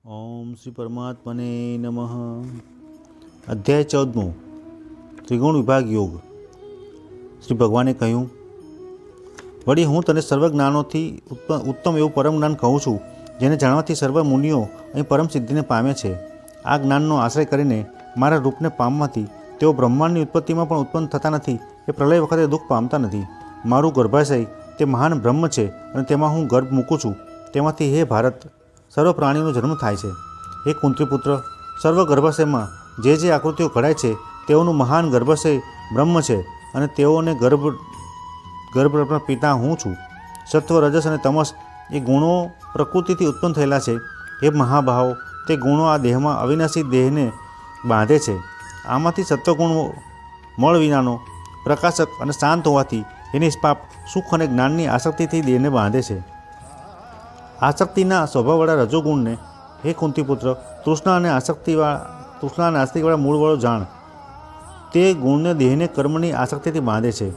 ओम श्री परमात्मने नमः। अध्याय 14 त्रिगुण विभाग योग। श्री भगवाने कहूँ, वળી હું તને સર્વ જ્ઞાનોથી ઉત્તમ એવું પરમ જ્ઞાન કહું છું, જેને જાણવાથી સર્વ મુનિઓ અહીં પરમ સિદ્ધિને પામે છે। આ જ્ઞાનનો આશ્રય કરીને મારા રૂપને પામવાથી તેઓ બ્રહ્માંડની ઉત્પત્તિમાં પણ ઉત્પન્ન થતા નથી કે પ્રલય વખતે દુઃખ પામતા નથી। મારું ગર્ભાશય તે મહાન બ્રહ્મ છે અને તેમાં હું ગર્ભ મૂકું છું। તેમાંથી હે ભારત, સર્વ પ્રાણીનો જન્મ થાય છે। હે કુંતીપુત્ર, સર્વ ગર્ભાશયમાં જે આકૃતિઓ ઘડાય છે તેઓનું મહાન ગર્ભાશય બ્રહ્મ છે અને તેઓને ગર્ભના પિતા હું છું। સત્વ, રજસ અને તમસ એ ગુણો પ્રકૃતિથી ઉત્પન્ન થયેલા છે। હે મહાભાવો, તે ગુણો આ દેહમાં અવિનાશી દેહને બાંધે છે। આમાંથી સત્વગુણ મળ વિનાનો, પ્રકાશક અને શાંત હોવાથી એ નિષ્પાપ સુખ અને જ્ઞાનની આસક્તિથી દેહને બાંધે છે। આસક્તિના સ્વભાવવાળા રજોગુણને હે કુંતીપુત્ર, તૃષ્ણા અને આસક્તિવાળા મૂળવાળો જાણ। તે ગુણને દેહને કર્મની આસક્તિથી બાંધે છે।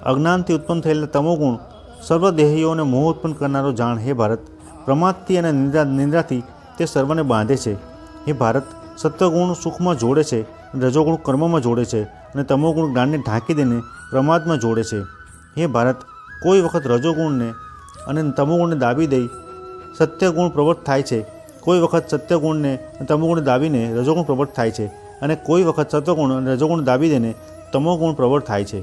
અજ્ઞાનથી ઉત્પન્ન થયેલા તમોગુણ સર્વદેહીઓને મોહ ઉત્પન્ન કરનારો જાણ। હે ભારત, પ્રમાદથી અને નિંદ્રાથી તે સર્વને બાંધે છે। હે ભારત, સત્વગુણ સુખમાં જોડે છે, રજોગુણ કર્મમાં જોડે છે અને તમોગુણ જ્ઞાનને ઢાંકી દઈને પ્રમાદમાં જોડે છે। હે ભારત, કોઈ વખત રજોગુણને અને તમોગુણને દાબી દઈ સત્યગુણ પ્રવૃત્ત થાય છે, કોઈ વખત સત્યગુણને અને તમોગુણને દાબીને રજોગુણ પ્રવૃત્ત થાય છે અને કોઈ વખત સત્વગુણ અને રજોગુણ દાબી દઈને તમોગુણ પ્રવૃત્ત થાય છે।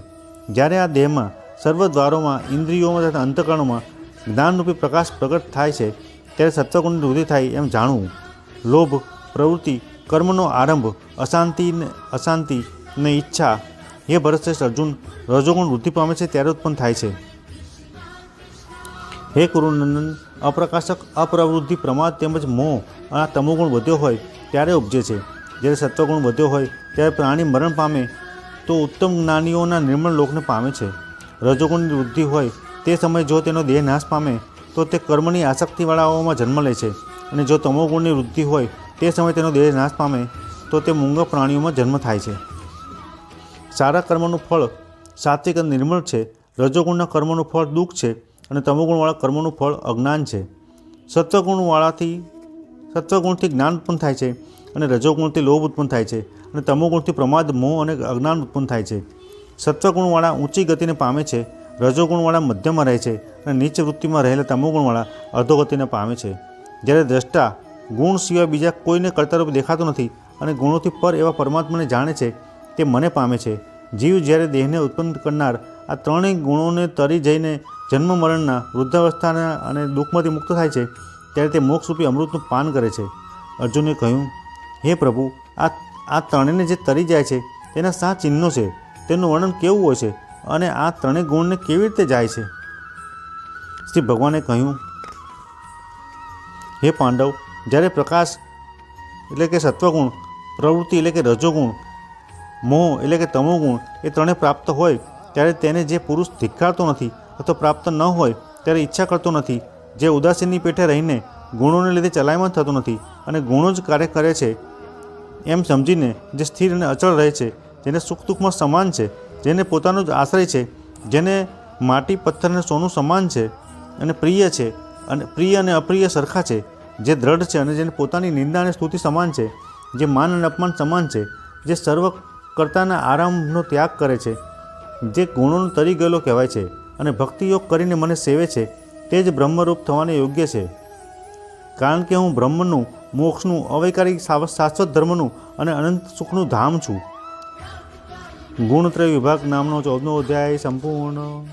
જ્યારે આ દેહમાં સર્વ દ્વારોમાં, ઇન્દ્રિયોમાં તથા અંતઃકરણોમાં જ્ઞાનરૂપી પ્રકાશ પ્રગટ થાય છે, ત્યારે સત્વગુણની વૃદ્ધિ થાય એમ જાણવું। લોભ, પ્રવૃત્તિ, કર્મનો આરંભ, અશાંતિ ને ઈચ્છા, હે ભરતશ્રેષ્ઠ અર્જુન, રજોગુણ વૃદ્ધિ પામે છે ત્યારે ઉત્પન્ન થાય છે। હે કુરુનંદન, અપ્રકાશક, અપ્રવૃદ્ધિ, પ્રમાદ તેમજ મોહ અને આ તમોગુણ વધ્યો હોય ત્યારે ઉપજે છે। જ્યારે સત્વગુણ વધ્યો હોય ત્યારે પ્રાણી મરણ પામે તો ઉત્તમ જ્ઞાનીઓના નિર્મળ લોકને પામે છે। રજોગુણની વૃદ્ધિ હોય તે સમયે જો તેનો દેહ નાશ પામે તો તે કર્મની આસક્તિવાળાઓમાં જન્મ લે છે અને જો તમોગુણની વૃદ્ધિ હોય તે સમયે તેનો દેહ નાશ પામે તો તે મૂંગા પ્રાણીઓમાં જન્મ થાય છે। સારા કર્મનું ફળ સાત્વિક અને નિર્મળ છે, રજોગુણના કર્મનું ફળ દુઃખ છે અને તમોગુણવાળા કર્મનું ફળ અજ્ઞાન છે। સત્વગુણથી જ્ઞાન ઉત્પન્ન થાય છે અને રજોગુણથી લોભ ઉત્પન્ન થાય છે અને તમોગુણથી પ્રમાદ, મોહ અને અજ્ઞાન ઉત્પન્ન થાય છે। સત્વગુણવાળા ઊંચી ગતિને પામે છે, રજોગુણવાળા મધ્યમાં રહે છે અને નીચ વૃત્તિમાં રહેલા તમોગુણવાળા અધોગતિને પામે છે। જ્યારે દ્રષ્ટા ગુણ સિવાય બીજા કોઈને કર્તારૂપ દેખાતો નથી અને ગુણોથી પર એવા પરમાત્માને જાણે છે, તે મને પામે છે। જીવ જ્યારે દેહને ઉત્પન્ન કરનાર આ ત્રણેય ગુણોને તરી જઈને જન્મ મરણના, વૃદ્ધાવસ્થાના અને દુઃખમાંથી મુક્ત થાય છે ત્યારે તે મોક્ષરૂપી અમૃતનું પાન કરે છે। અર્જુને કહ્યું, હે પ્રભુ, આ ત્રણેયને જે તરી જાય છે તેના શા ચિહ્નો છે, તેનું વર્ણન કેવું હોય છે અને આ ત્રણેય ગુણને કેવી રીતે જાય છે? શ્રી ભગવાને કહ્યું, હે પાંડવ, જ્યારે પ્રકાશ એટલે કે સત્વગુણ, પ્રવૃત્તિ એટલે કે રજોગુણ, મોહ એટલે કે તમોગુણ એ ત્રણે પ્રાપ્ત હોય ત્યારે તેને જે પુરુષ ધિક્કારતો નથી અથવા પ્રાપ્ત ન હોય ત્યારે ઈચ્છા કરતો નથી, જે ઉદાસીનની પેઠે રહીને ગુણોને લીધે ચલાયમાન થતો નથી અને ગુણો જ કાર્ય કરે છે એમ સમજીને જે સ્થિર અને અચળ રહે છે, જેને સુખ દુઃખમાં સમાન છે, જેને પોતાનો જ આશ્રય છે, જેને માટી, પથ્થર અને સોનું સમાન છે અને પ્રિય છે અને પ્રિય અને અપ્રિય સરખા છે, જે દ્રઢ છે અને જેને પોતાની નિંદા અને સ્તુતિ સમાન છે, જે માન અને અપમાન સમાન છે, જે સર્વ કર્તાના આરામનો ત્યાગ કરે છે, જે ગુણોનો તરી ગયેલો કહેવાય છે અને ભક્તિયોગ કરીને મને સેવે છે, તે જ બ્રહ્મરૂપ થવાને યોગ્ય છે। કારણ કે હું બ્રહ્મનું, મોક્ષનું, અવૈકારિક શાશ્વત ધર્મનું અને અનંત સુખનું ધામ છું। ગુણત્રય વિભાગ નામનો 14મો અધ્યાય સંપૂર્ણ।